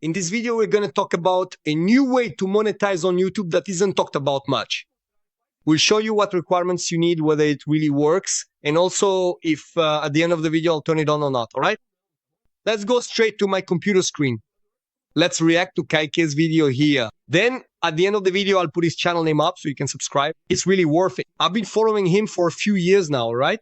In this video, we're going to talk about a new way to monetize on YouTube that isn't talked about much. We'll show you what requirements you need, whether it really works, and also if at the end of the video, I'll turn it on or not, all right? Let's go straight to my computer screen. Let's react to Kayke's video here. Then at the end of the video, I'll put his channel name up so you can subscribe. It's really worth it. I've been following him for a few years now, right?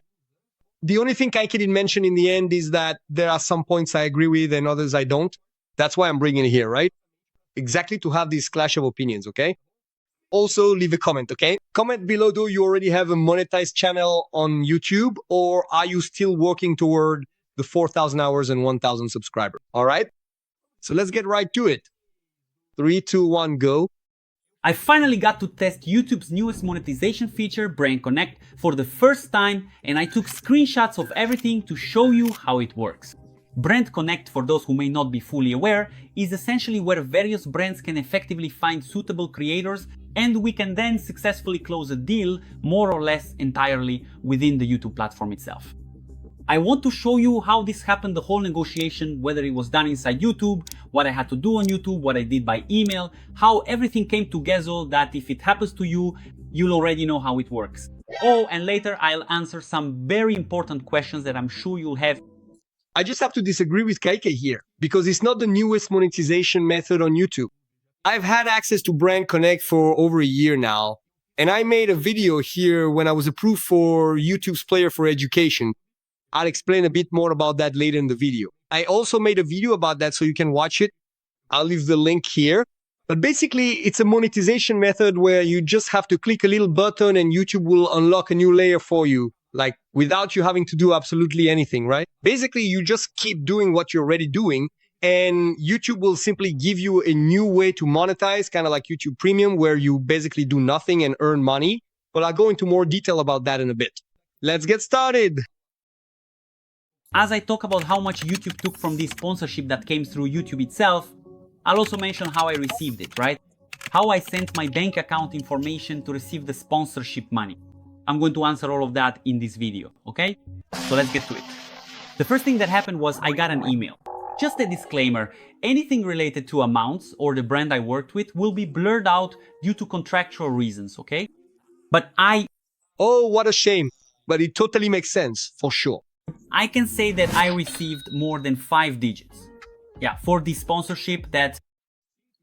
The only thing Kayke didn't mention in the end is that there are some points I agree with and others I don't. That's why I'm bringing it here, right? Exactly to have this clash of opinions, okay? Also, leave a comment, okay? Comment below, do you already have a monetized channel on YouTube, or are you still working toward the 4,000 hours and 1,000 subscribers, all right? So let's get right to it. 3, 2, 1, go. I finally got to test YouTube's newest monetization feature, Brand Connect, for the first time, and I took screenshots of everything to show you how it works. Brand Connect, for those who may not be fully aware, is essentially where various brands can effectively find suitable creators, and we can then successfully close a deal more or less entirely within the YouTube platform itself. I want to show you how this happened, the whole negotiation, whether it was done inside YouTube, what I had to do on YouTube, what I did by email, how everything came together that if it happens to you, you'll already know how it works. Oh, and later I'll answer some very important questions that I'm sure you'll have. I just have to disagree with Kayke here, because it's not the newest monetization method on YouTube. I've had access to Brand Connect for over a year now, and I made a video here when I was approved for YouTube's Player for Education. I'll explain a bit more about that later in the video. I also made a video about that so you can watch it. I'll leave the link here. But basically, it's a monetization method where you just have to click a little button and YouTube will unlock a new layer for you, like without you having to do absolutely anything, right? Basically, you just keep doing what you're already doing, and YouTube will simply give you a new way to monetize, kind of like YouTube Premium, where you basically do nothing and earn money. But I'll go into more detail about that in a bit. Let's get started. As I talk about how much YouTube took from this sponsorship that came through YouTube itself, I'll also mention how I received it, right? How I sent my bank account information to receive the sponsorship money. I'm going to answer all of that in this video, okay? So let's get to it. The first thing that happened was I got an email. Just a disclaimer, anything related to amounts or the brand I worked with will be blurred out due to contractual reasons, okay? But Oh, what a shame. But it totally makes sense, for sure. I can say that I received more than 5 digits. Yeah, for the sponsorship that...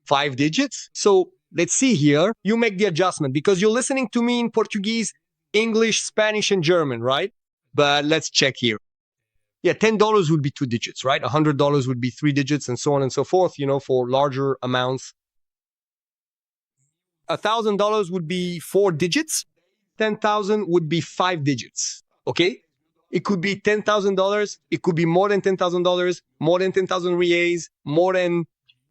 5 digits? So let's see here. You make the adjustment because you're listening to me in Portuguese, English, Spanish, and German, right? But let's check here. Yeah, $10 would be 2 digits, right? $100 would be 3 digits and so on and so forth, you know, for larger amounts. $1,000 would be 4 digits. 10,000 would be 5 digits, okay? It could be $10,000. It could be more than $10,000, more than 10,000 reais, more than,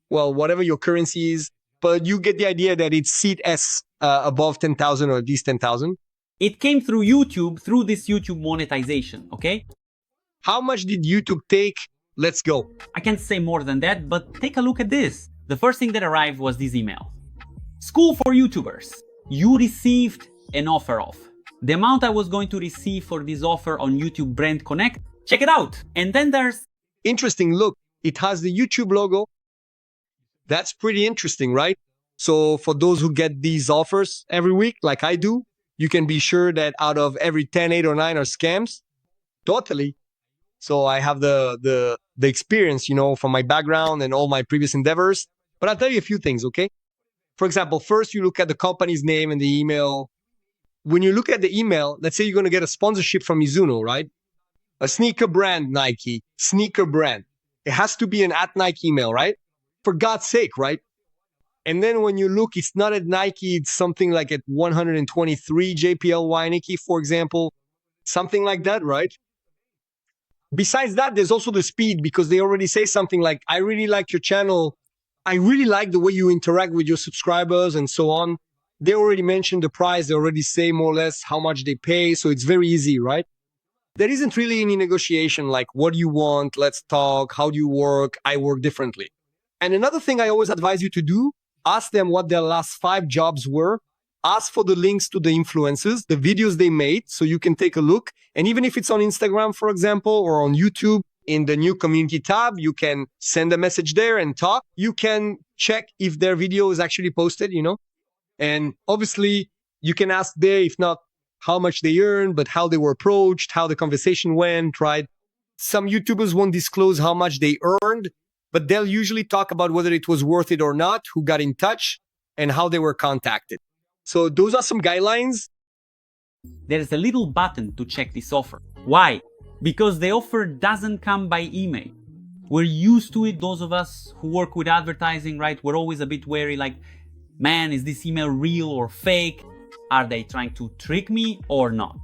well, whatever your currency is. But you get the idea that it's set as above 10,000 or at least 10,000. It came through YouTube, through this YouTube monetization, okay? How much did YouTube take? Let's go. I can't say more than that, but take a look at this. The first thing that arrived was this email. School for YouTubers. You received an offer of. The amount I was going to receive for this offer on YouTube Brand Connect, check it out. And then there's... Interesting, look, it has the YouTube logo. That's pretty interesting, right? So for those who get these offers every week, like I do, you can be sure that out of every 10, 8, or 9 are scams. Totally. So I have the experience, you know, from my background and all my previous endeavors. But I'll tell you a few things, okay? For example, first you look at the company's name and the email. When you look at the email, let's say you're going to get a sponsorship from Mizuno, right? A sneaker brand, Nike, sneaker brand. It has to be an @Nike email, right? For God's sake, right? And then when you look, it's not at Nike, it's something like at 123 JPLY Nike, for example. Something like that, right? Besides that, there's also the speed, because they already say something like, I really like your channel. I really like the way you interact with your subscribers and so on. They already mentioned the price. They already say more or less how much they pay. So it's very easy, right? There isn't really any negotiation like, what do you want? Let's talk. How do you work? I work differently. And another thing I always advise you to do, ask them what their last 5 jobs were. Ask for the links to the influencers, the videos they made, so you can take a look. And even if it's on Instagram, for example, or on YouTube, In the new community tab, you can send a message there and talk. You can check if their video is actually posted, and obviously you can ask there, if not how much they earned, but how they were approached, how the conversation went, right? Some YouTubers won't disclose how much they earned, but they'll usually talk about whether it was worth it or not, who got in touch, and how they were contacted. So those are some guidelines. There is a little button to check this offer. Why? Because the offer doesn't come by email. We're used to it, those of us who work with advertising, right? We're always a bit wary, like, man, is this email real or fake? Are they trying to trick me or not?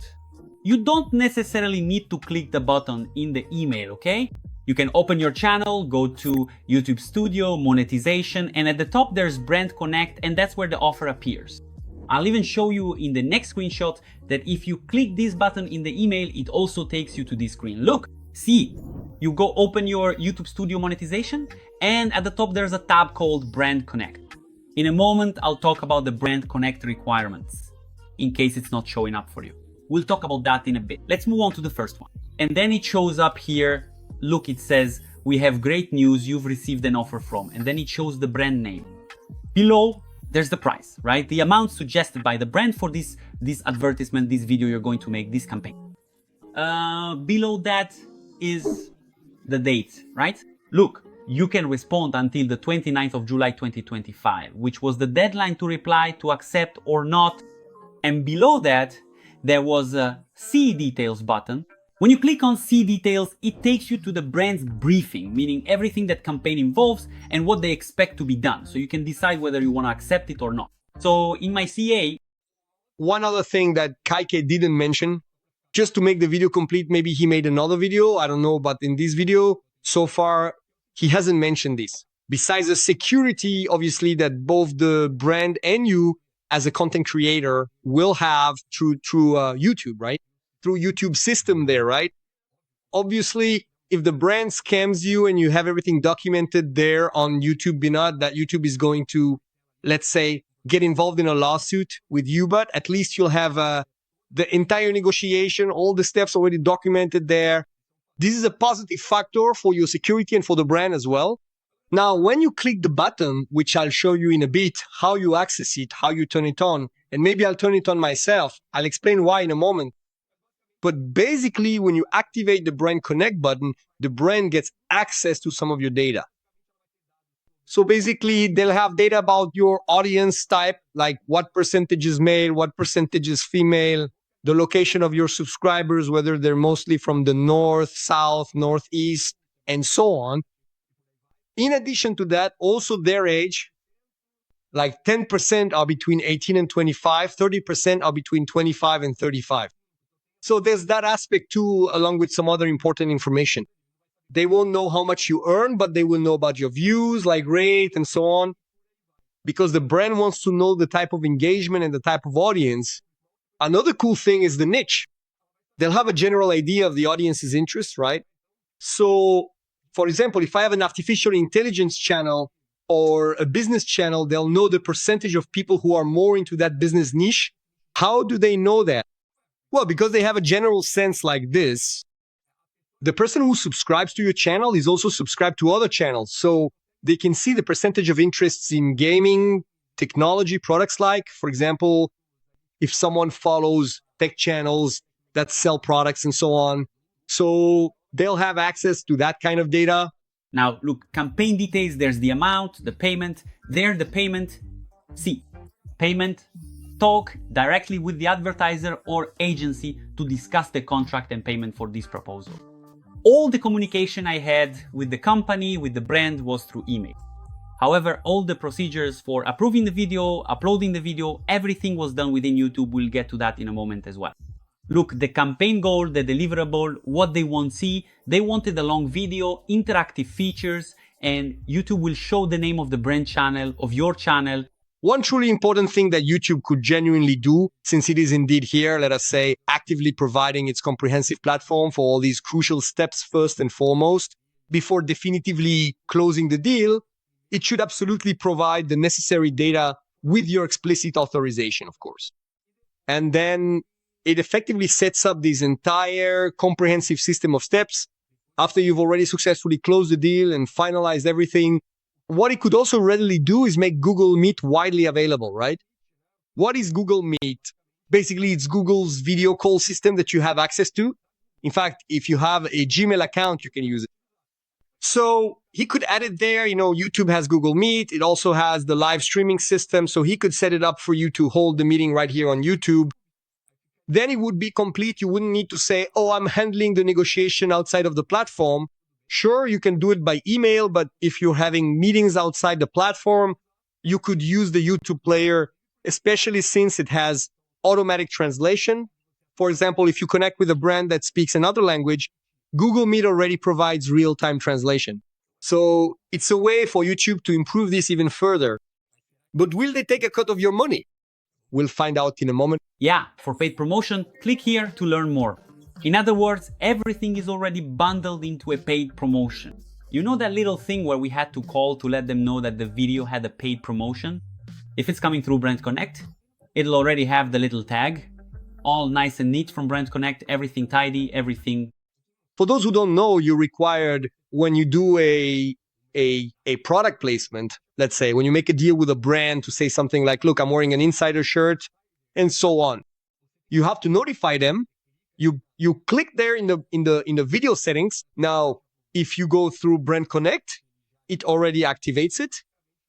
You don't necessarily need to click the button in the email, okay? You can open your channel, go to YouTube Studio, Monetization, and at the top there's Brand Connect, and that's where the offer appears. I'll even show you in the next screenshot that if you click this button in the email, it also takes you to this screen. Look, see, you go open your YouTube Studio Monetization, and at the top there's a tab called Brand Connect. In a moment, I'll talk about the Brand Connect requirements, in case it's not showing up for you. We'll talk about that in a bit. Let's move on to the first one. And then it shows up here. Look, it says, we have great news, you've received an offer from, and then it shows the brand name. Below, there's the price, right? The amount suggested by the brand for this advertisement, this video you're going to make, this campaign. Below that is the date, right? Look, you can respond until the 29th of July 2025, which was the deadline to reply, to accept or not. And below that, there was a See Details button. When you click on See Details, it takes you to the brand's briefing, meaning everything that campaign involves and what they expect to be done. So you can decide whether you want to accept it or not. So in my CA... One other thing that Kaike didn't mention, just to make the video complete, maybe he made another video, I don't know, but in this video, so far, he hasn't mentioned this. Besides the security, obviously, that both the brand and you as a content creator will have through YouTube, right? Through YouTube system there, right? Obviously, if the brand scams you and you have everything documented there on YouTube Binod, that YouTube is going to, let's say, get involved in a lawsuit with you, but at least you'll have the entire negotiation, all the steps already documented there. This is a positive factor for your security and for the brand as well. Now, when you click the button, which I'll show you in a bit, how you access it, how you turn it on, and maybe I'll turn it on myself. I'll explain why in a moment. But basically, when you activate the Brand Connect button, the brand gets access to some of your data. So basically, they'll have data about your audience type, like what percentage is male, what percentage is female, the location of your subscribers, whether they're mostly from the north, south, northeast, and so on. In addition to that, also their age, like 10% are between 18 and 25, 30% are between 25 and 35. So there's that aspect too, along with some other important information. They won't know how much you earn, but they will know about your views, like rate and so on, because the brand wants to know the type of engagement and the type of audience. Another cool thing is the niche. They'll have a general idea of the audience's interest, right? So, for example, if I have an artificial intelligence channel or a business channel, they'll know the percentage of people who are more into that business niche. How do they know that? Well, because they have a general sense like this. The person who subscribes to your channel is also subscribed to other channels. So they can see the percentage of interests in gaming, technology, products like, for example, if someone follows tech channels that sell products and so on. So they'll have access to that kind of data. Now, look, campaign details, there's the amount, the payment. There, the payment, see, payment, talk directly with the advertiser or agency to discuss the contract and payment for this proposal. All the communication I had with the company, with the brand, was through email. However, all the procedures for approving the video, uploading the video, everything was done within YouTube. We'll get to that in a moment as well. Look, the campaign goal, the deliverable, what they want to see, they wanted a long video, interactive features, and YouTube will show the name of the brand channel, of your channel. One truly important thing that YouTube could genuinely do, since it is indeed here, let us say, actively providing its comprehensive platform for all these crucial steps first and foremost, before definitively closing the deal, it should absolutely provide the necessary data with your explicit authorization, of course. And then it effectively sets up this entire comprehensive system of steps after you've already successfully closed the deal and finalized everything. What it could also readily do is make Google Meet widely available, right? What is Google Meet? Basically, it's Google's video call system that you have access to. In fact, if you have a Gmail account, you can use it. So he could add it there. YouTube has Google Meet. It also has the live streaming system. So he could set it up for you to hold the meeting right here on YouTube. Then it would be complete. You wouldn't need to say, oh, I'm handling the negotiation outside of the platform. Sure, you can do it by email, but if you're having meetings outside the platform, you could use the YouTube player, especially since it has automatic translation. For example, if you connect with a brand that speaks another language, Google Meet already provides real-time translation. So it's a way for YouTube to improve this even further. But will they take a cut of your money? We'll find out in a moment. Yeah, for paid promotion, click here to learn more. In other words, everything is already bundled into a paid promotion. You know that little thing where we had to call to let them know that the video had a paid promotion? If it's coming through Brand Connect, it'll already have the little tag, all nice and neat from Brand Connect, everything tidy, everything. For those who don't know, you're required when you do a product placement, let's say, when you make a deal with a brand to say something like, look, I'm wearing an insider shirt, and so on. You have to notify them. You click there in the video settings. Now, if you go through Brand Connect, it already activates it,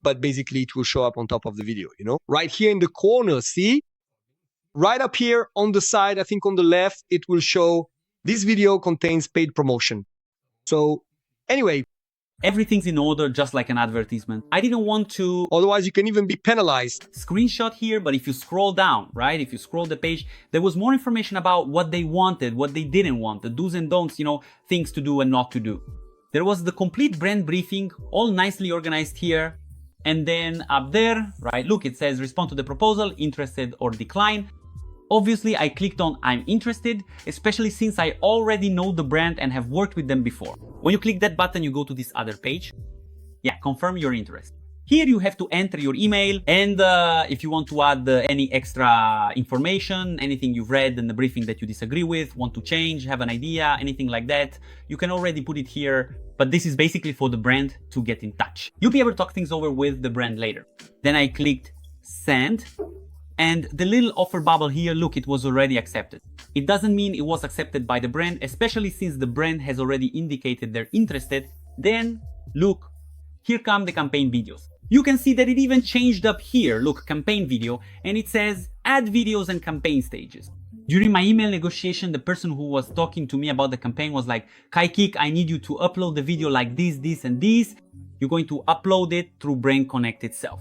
but basically it will show up on top of the video, right here in the corner. See, right up here on the side, I think on the left, it will show this video contains paid promotion. So anyway, everything's in order, just like an advertisement. I didn't want to... Otherwise, you can even be penalized. Screenshot here, but if you scroll down, right? If you scroll the page, there was more information about what they wanted, what they didn't want, the do's and don'ts, things to do and not to do. There was the complete brand briefing, all nicely organized here. And then up there, right? Look, it says respond to the proposal, interested or decline. Obviously, I clicked on I'm interested, especially since I already know the brand and have worked with them before. When you click that button, you go to this other page. Yeah, confirm your interest. Here you have to enter your email, and if you want to add any extra information, anything you've read in the briefing that you disagree with, want to change, have an idea, anything like that, you can already put it here, but this is basically for the brand to get in touch. You'll be able to talk things over with the brand later. Then I clicked send. And the little offer bubble here, look, it was already accepted. It doesn't mean it was accepted by the brand, especially since the brand has already indicated they're interested. Then, look, here come the campaign videos. You can see that it even changed up here, look, campaign video, and it says add videos and campaign stages. During my email negotiation, the person who was talking to me about the campaign was like, Kaikik, I need you to upload the video like this, and this. You're going to upload it through Brand Connect itself.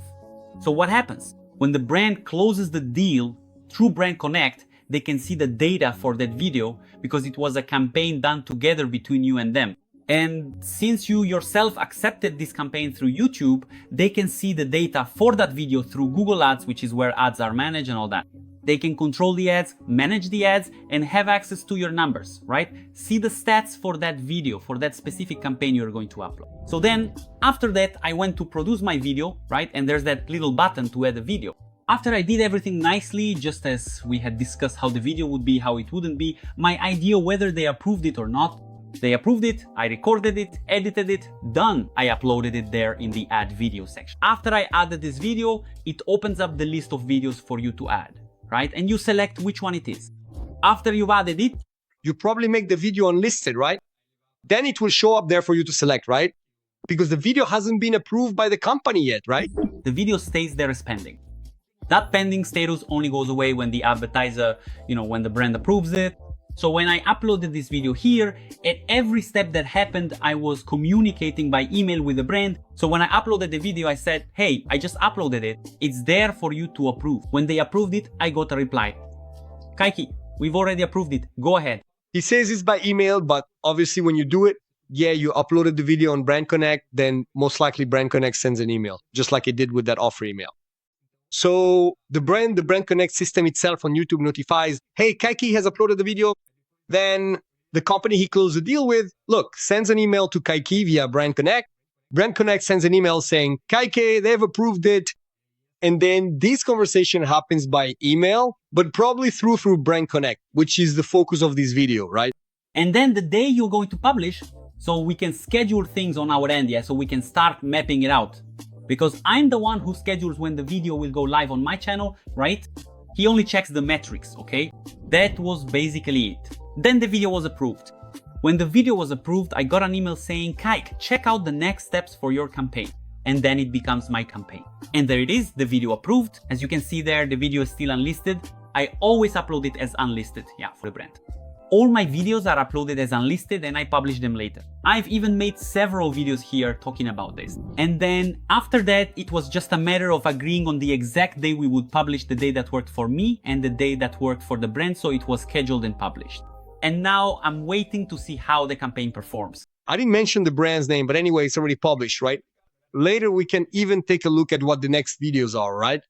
So what happens? When the brand closes the deal through Brand Connect, they can see the data for that video because it was a campaign done together between you and them. And since you yourself accepted this campaign through YouTube, they can see the data for that video through Google Ads, which is where ads are managed and all that. They can control the ads, manage the ads, and have access to your numbers, right? See the stats for that video, for that specific campaign you're going to upload. So then, after that, I went to produce my video, right? And there's that little button to add a video. After I did everything nicely, just as we had discussed how the video would be, how it wouldn't be, my idea whether they approved it or not, they approved it, I recorded it, edited it, done. I uploaded it there in the add video section. After I added this video, it opens up the list of videos for you to add. Right? And you select which one it is. After you've added it, you probably make the video unlisted, right? Then it will show up there for you to select, right? Because the video hasn't been approved by the company yet, right? The video stays there as pending. That pending status only goes away when the advertiser, when the brand approves it. So when I uploaded this video here, at every step that happened, I was communicating by email with the brand. So when I uploaded the video, I said, hey, I just uploaded it. It's there for you to approve. When they approved it, I got a reply. Kaiki, we've already approved it. Go ahead. He says it's by email, but obviously when you do it, yeah, you uploaded the video on Brand Connect, then most likely Brand Connect sends an email, just like it did with that offer email. So the Brand Connect system itself on YouTube notifies, hey, Kaiki has uploaded the video. Then the company he closed the deal with, look, sends an email to Kaiki via Brand Connect. Brand Connect sends an email saying, Kaiki, they've approved it. And then this conversation happens by email, but probably through Brand Connect, which is the focus of this video, right? And then the day you're going to publish, so we can schedule things on our end, yeah, so we can start mapping it out. Because I'm the one who schedules when the video will go live on my channel, right? He only checks the metrics, okay? That was basically it. Then the video was approved. When the video was approved, I got an email saying, Kijk, check out the next steps for your campaign. And then it becomes my campaign. And there it is, the video approved. As you can see there, the video is still unlisted. I always upload it as unlisted, yeah, for the brand. All my videos are uploaded as unlisted and I publish them later. I've even made several videos here talking about this. And then after that, it was just a matter of agreeing on the exact day we would publish, the day that worked for me and the day that worked for the brand, so it was scheduled and published. And now I'm waiting to see how the campaign performs. I didn't mention the brand's name, but anyway, it's already published, right? Later, we can even take a look at what the next videos are, right?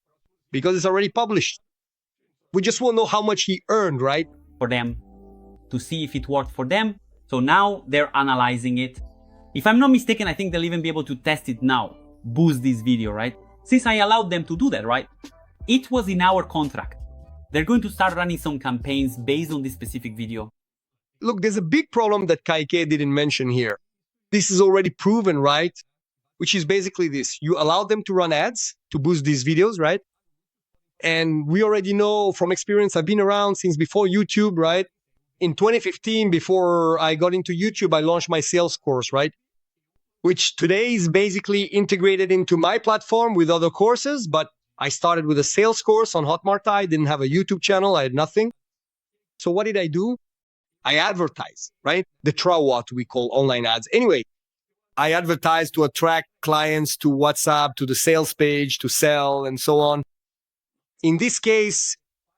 Because it's already published. We just want to know how much he earned, right? For them, to see if it worked for them. So now they're analyzing it. If I'm not mistaken, I think they'll even be able to test it now. Boost this video, right? Since I allowed them to do that, right? It was in our contract. They're going to start running some campaigns based on this specific video. Look, there's a big problem that Kaike didn't mention here. This is already proven, right? Which is basically this. You allow them to run ads to boost these videos, right? And we already know from experience, I've been around since before YouTube, right? In 2015, before I got into YouTube, I launched my sales course, right? Which today is basically integrated into my platform with other courses, but I started with a sales course on Hotmart. I didn't have a YouTube channel. I had nothing. So what did I do? I advertise, right? The what we call online ads. Anyway, I advertise to attract clients to WhatsApp, to the sales page, to sell, and so on. In this case,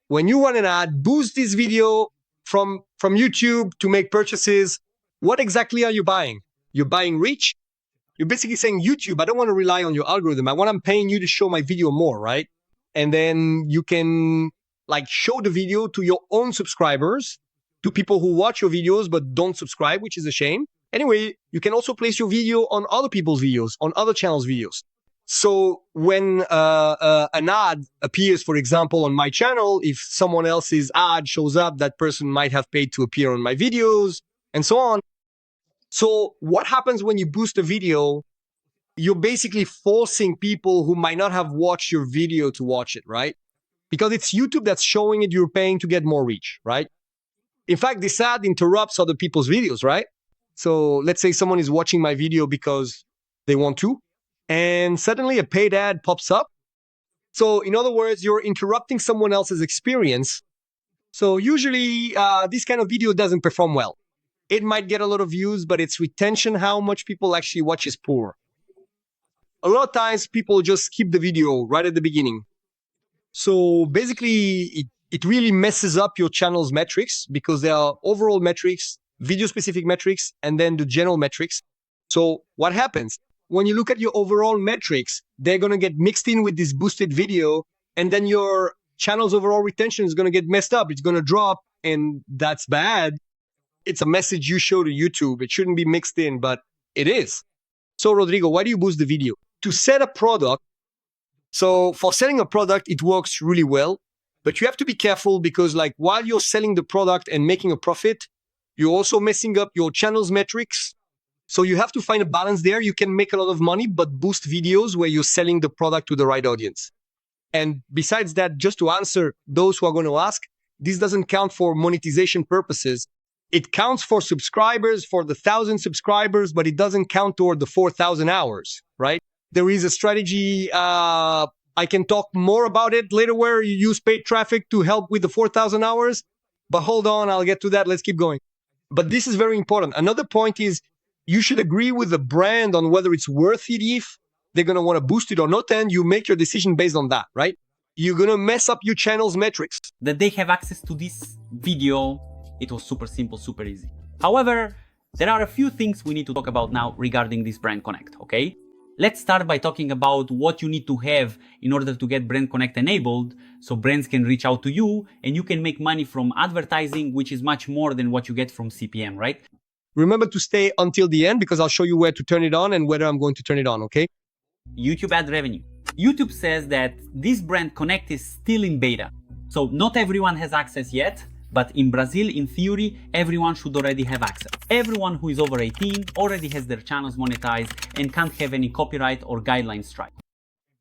when you run an ad, boost this video from YouTube to make purchases. What exactly are you buying? You're buying reach. You're basically saying, YouTube, I don't want to rely on your algorithm. I'm paying you to show my video more, right? And then you can like show the video to your own subscribers, to people who watch your videos but don't subscribe, which is a shame. Anyway, you can also place your video on other people's videos, on other channels' videos. So when an ad appears, for example, on my channel, if someone else's ad shows up, that person might have paid to appear on my videos and so on. So what happens when you boost a video? You're basically forcing people who might not have watched your video to watch it, right? Because it's YouTube that's showing it, you're paying to get more reach, right? In fact, this ad interrupts other people's videos, right? So let's say someone is watching my video because they want to, and suddenly a paid ad pops up. So in other words, you're interrupting someone else's experience. So usually this kind of video doesn't perform well. It might get a lot of views, but its retention, how much people actually watch, is poor. A lot of times people just skip the video right at the beginning. So basically it really messes up your channel's metrics, because there are overall metrics, video specific metrics, and then the general metrics. So what happens? When you look at your overall metrics, they're going to get mixed in with this boosted video, and then your channel's overall retention is going to get messed up. It's going to drop, and that's bad. It's a message you show to YouTube. It shouldn't be mixed in, but it is. So Rodrigo, why do you boost the video? To sell a product. So for selling a product, it works really well, but you have to be careful, because like while you're selling the product and making a profit, you're also messing up your channel's metrics. So you have to find a balance there. You can make a lot of money, but boost videos where you're selling the product to the right audience. And besides that, just to answer those who are going to ask, this doesn't count for monetization purposes. It counts for subscribers, for the 1,000 subscribers, but it doesn't count toward the 4,000 hours, right? There is a strategy, I can talk more about it later, where you use paid traffic to help with the 4,000 hours. But hold on, I'll get to that. Let's keep going. But this is very important. Another point is, you should agree with the brand on whether it's worth it, if they're going to want to boost it or not, and you make your decision based on that, right? You're going to mess up your channel's metrics. That they have access to this video, it was super simple, super easy. However, there are a few things we need to talk about now regarding this Brand Connect, okay? Let's start by talking about what you need to have in order to get Brand Connect enabled, so brands can reach out to you and you can make money from advertising, which is much more than what you get from CPM, right? Remember to stay until the end, because I'll show you where to turn it on and whether I'm going to turn it on, okay? YouTube ad revenue. YouTube says that this Brand Connect is still in beta. So not everyone has access yet, But in Brazil, in theory, everyone should already have access. Everyone who is over 18 already has their channels monetized and can't have any copyright or guideline strike.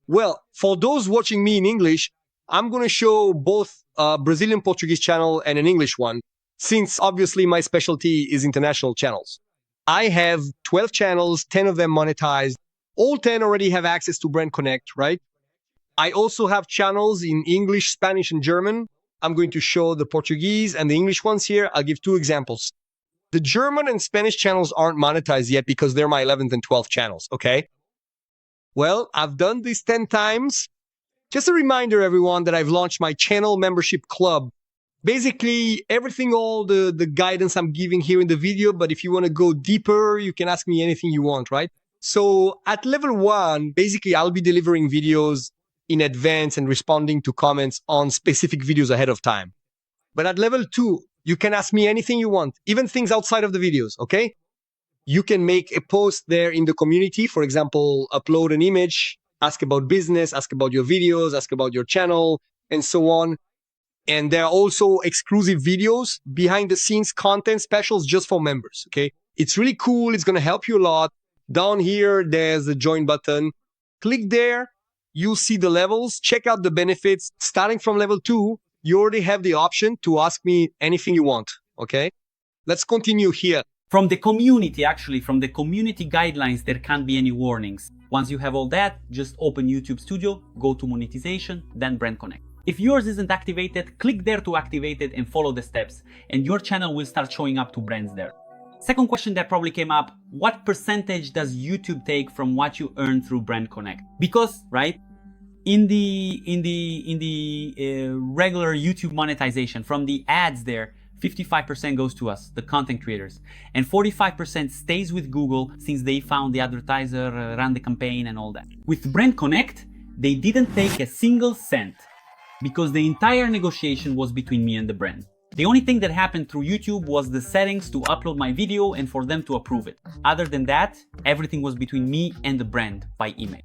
Well, for those watching me in English, I'm going to show both a Brazilian Portuguese channel and an English one, since obviously my specialty is international channels. I have 12 channels, 10 of them monetized. All 10 already have access to Brand Connect, right? I also have channels in English, Spanish, and German. I'm going to show the Portuguese and the English ones here. I'll give two examples. The German and Spanish channels aren't monetized yet because they're my 11th and 12th channels, okay? Well, I've done this 10 times. Just a reminder, everyone, that I've launched my channel membership club. Basically, everything, all the guidance I'm giving here in the video, but if you want to go deeper, you can ask me anything you want, right? So at level 1, basically, I'll be delivering videos in advance and responding to comments on specific videos ahead of time. But at level 2, you can ask me anything you want, even things outside of the videos, okay? You can make a post there in the community, for example, upload an image, ask about business, ask about your videos, ask about your channel, and so on. And there are also exclusive videos, behind the scenes content specials just for members, okay? It's really cool. It's going to help you a lot. Down here, there's the join button. Click there. You'll see the levels. Check out the benefits. Starting from level 2, you already have the option to ask me anything you want, okay? Let's continue here. From the community, actually, from the community guidelines, there can't be any warnings. Once you have all that, just open YouTube Studio, go to monetization, then Brand Connect. If yours isn't activated, click there to activate it and follow the steps, and your channel will start showing up to brands there. Second question that probably came up, what percentage does YouTube take from what you earn through Brand Connect? Because, right, in the regular YouTube monetization, from the ads there, 55% goes to us, the content creators, and 45% stays with Google since they found the advertiser, ran the campaign and all that. With Brand Connect, they didn't take a single cent because the entire negotiation was between me and the brand. The only thing that happened through YouTube was the settings to upload my video and for them to approve it. Other than that, everything was between me and the brand by email.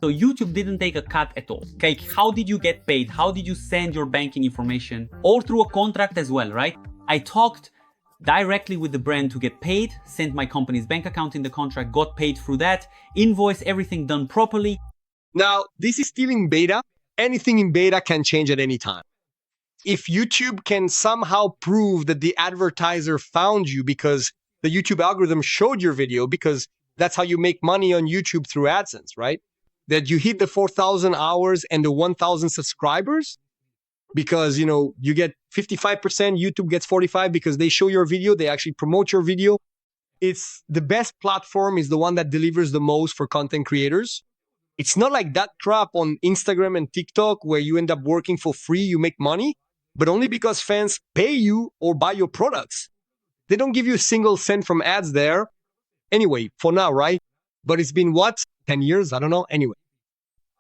So YouTube didn't take a cut at all. Okay, how did you get paid? How did you send your banking information? All through a contract as well, right? I talked directly with the brand to get paid, sent my company's bank account in the contract, got paid through that, invoice, everything done properly. Now, this is still in beta. Anything in beta can change at any time. If YouTube can somehow prove that the advertiser found you because the YouTube algorithm showed your video, because that's how you make money on YouTube through AdSense, right? That you hit the 4,000 hours and the 1,000 subscribers, because, you know, you get 55%, YouTube gets 45% because they show your video, they actually promote your video. It's the best platform, is the one that delivers the most for content creators. It's not like that crap on Instagram and TikTok where you end up working for free, you make money, but only because fans pay you or buy your products. They don't give you a single cent from ads there. Anyway, for now, right? But it's been what? 10 years? I don't know. Anyway.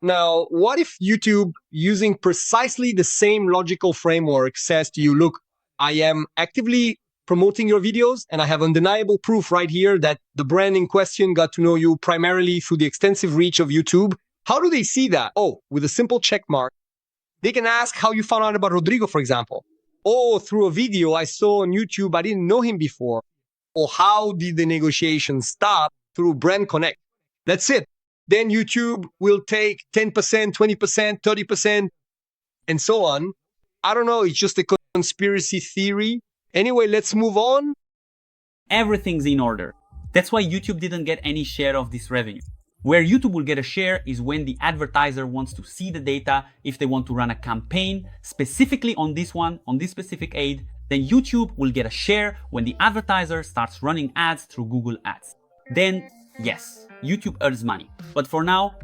Now, what if YouTube, using precisely the same logical framework, says to you, look, I am actively promoting your videos and I have undeniable proof right here that the brand in question got to know you primarily through the extensive reach of YouTube. How do they see that? Oh, with a simple check mark. They can ask how you found out about Rodrigo, for example. Oh, through a video I saw on YouTube, I didn't know him before. Or how did the negotiation stop? Through Brand Connect. That's it. Then YouTube will take 10%, 20%, 30%, and so on. I don't know, it's just a conspiracy theory. Anyway, let's move on. Everything's in order. That's why YouTube didn't get any share of this revenue. Where YouTube will get a share is when the advertiser wants to see the data, if they want to run a campaign specifically on this one, on this specific aid, then YouTube will get a share when the advertiser starts running ads through Google Ads. Then, yes, YouTube earns money. But for now,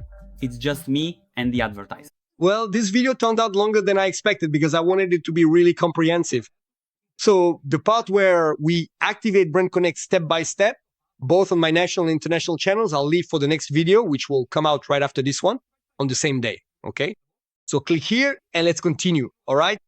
it's just me and the advertiser. Well, this video turned out longer than I expected because I wanted it to be really comprehensive. So the part where we activate Brand Connect step by step, both on my national and international channels, I'll leave for the next video, which will come out right after this one on the same day, okay? So click here and let's continue, all right?